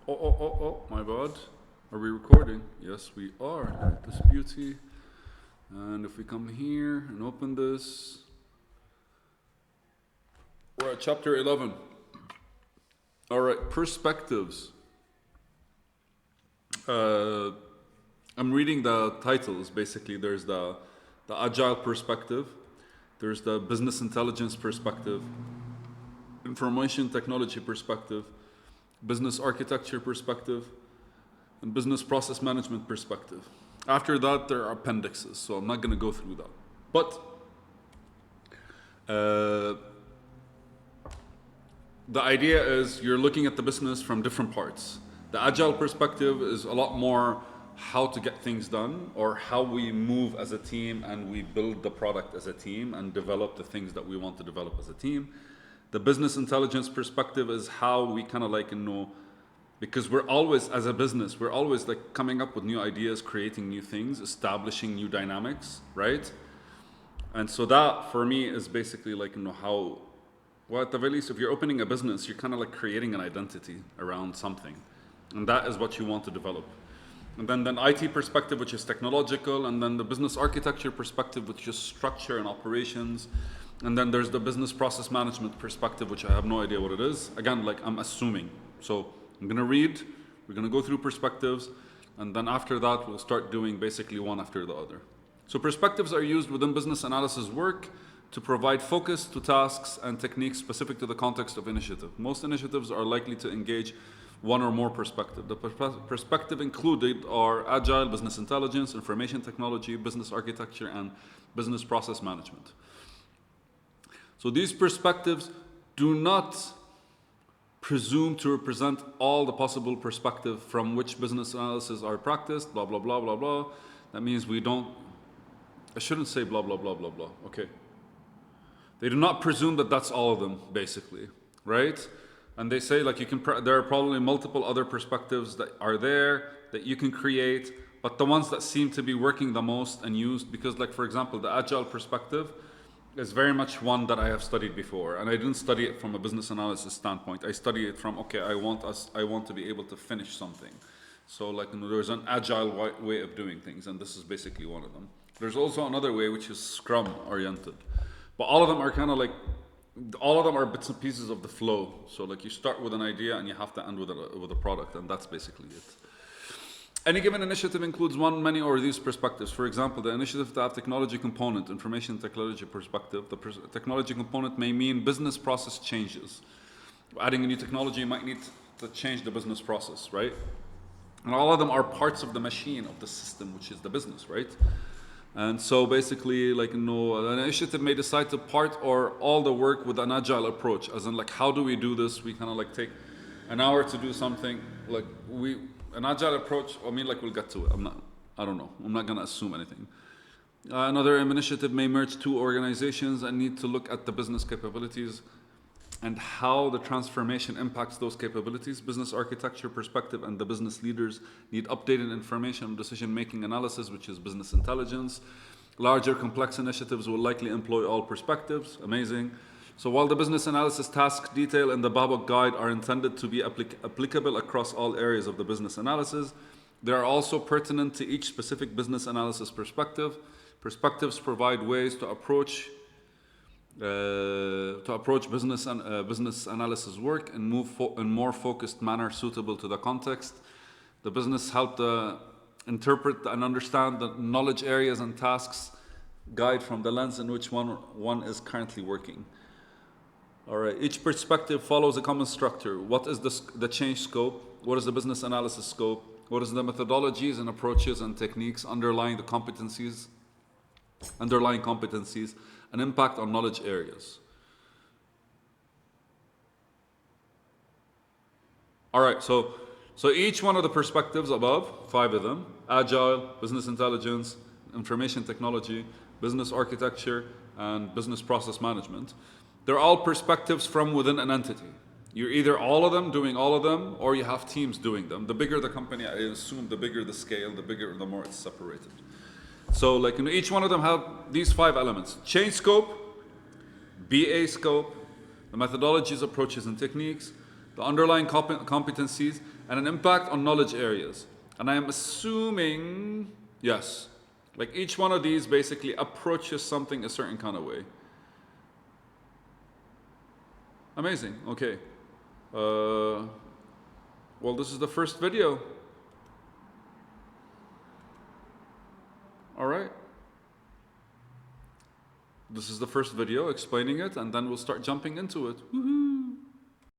My bad. Are we recording? Yes, we are. Look at this beauty. And if we come here and open this, we're at chapter 11. All right, perspectives. I'm reading the titles. Basically, there's the agile perspective, there's the business intelligence perspective, information technology perspective, business architecture perspective, and business process management perspective. After that, there are appendixes, so I'm not going to go through that. But the idea is you're looking at the business from different parts. The agile perspective is a lot more how to get things done, or how we move as a team and we build the product as a team and develop the things that we want to develop as a team. The business intelligence perspective is how we kind of because we're always, as a business, we're always like coming up with new ideas, creating new things, establishing new dynamics, right? And so that for me is basically how, well, at the very least, if you're opening a business, you're kind of like creating an identity around something. And that is what you want to develop. And then IT perspective, which is technological, and then the business architecture perspective, which is structure and operations. And then there's the business process management perspective, which I have no idea what it is. Again, I'm assuming. So I'm gonna read, we're gonna go through perspectives, and then after that, we'll start doing basically one after the other. So perspectives are used within business analysis work to provide focus to tasks and techniques specific to the context of initiative. Most initiatives are likely to engage one or more perspectives. The perspective included are agile, business intelligence, information technology, business architecture, and business process management. So these perspectives do not presume to represent all the possible perspective from which business analysis are practiced, blah, blah, blah, blah, blah. That means I shouldn't say blah, blah, blah, blah, blah, okay. They do not presume that that's all of them, basically, right? And they say there are probably multiple other perspectives that are there that you can create, but the ones that seem to be working the most and used, because for example, the agile perspective is very much one that I have studied before, and I didn't study it from a business analysis standpoint. I study it from, okay, I want to be able to finish something. So there's an agile way of doing things, and this is basically one of them. There's also another way which is Scrum oriented, but all of them are all of them are bits and pieces of the flow. So you start with an idea and you have to end with a product, and that's basically it. Any given initiative includes one, many, or these perspectives. For example, the initiative to have technology component, information technology perspective. The technology component may mean business process changes. Adding a new technology might need to change the business process, right? And all of them are parts of the machine, of the system, which is the business, right? And so basically, an initiative may decide to part or all the work with an agile approach, as in how do we do this? We kind of take an hour to do something. An agile approach, we'll get to it. I don't know. I'm not going to assume anything. Another initiative may merge two organizations and need to look at the business capabilities and how the transformation impacts those capabilities. Business architecture perspective and the business leaders need updated information on decision-making analysis, which is business intelligence. Larger complex initiatives will likely employ all perspectives. Amazing. So while the business analysis task detail and the BABOK guide are intended to be applicable across all areas of the business analysis, they are also pertinent to each specific business analysis perspective. Perspectives provide ways to approach business analysis work and move in more focused manner suitable to the context. The business help to interpret and understand the knowledge areas and tasks guide from the lens in which one is currently working. All right, each perspective follows a common structure. What is the change scope? What is the business analysis scope? What is the methodologies and approaches and techniques underlying competencies, and impact on knowledge areas? All right, so each one of the perspectives above, 5 of them, agile, business intelligence, information technology, business architecture, and business process management, they're all perspectives from within an entity. You're either all of them doing all of them, or you have teams doing them. The bigger the company, I assume, the bigger the scale, the more it's separated. So each one of them have these 5 elements: change scope, BA scope, the methodologies, approaches, and techniques, the underlying competencies, and an impact on knowledge areas. And I am assuming, yes, like each one of these basically approaches something a certain kind of way. Amazing, okay. Well, this is the first video. All right. This is the first video explaining it, and then we'll start jumping into it. Woohoo!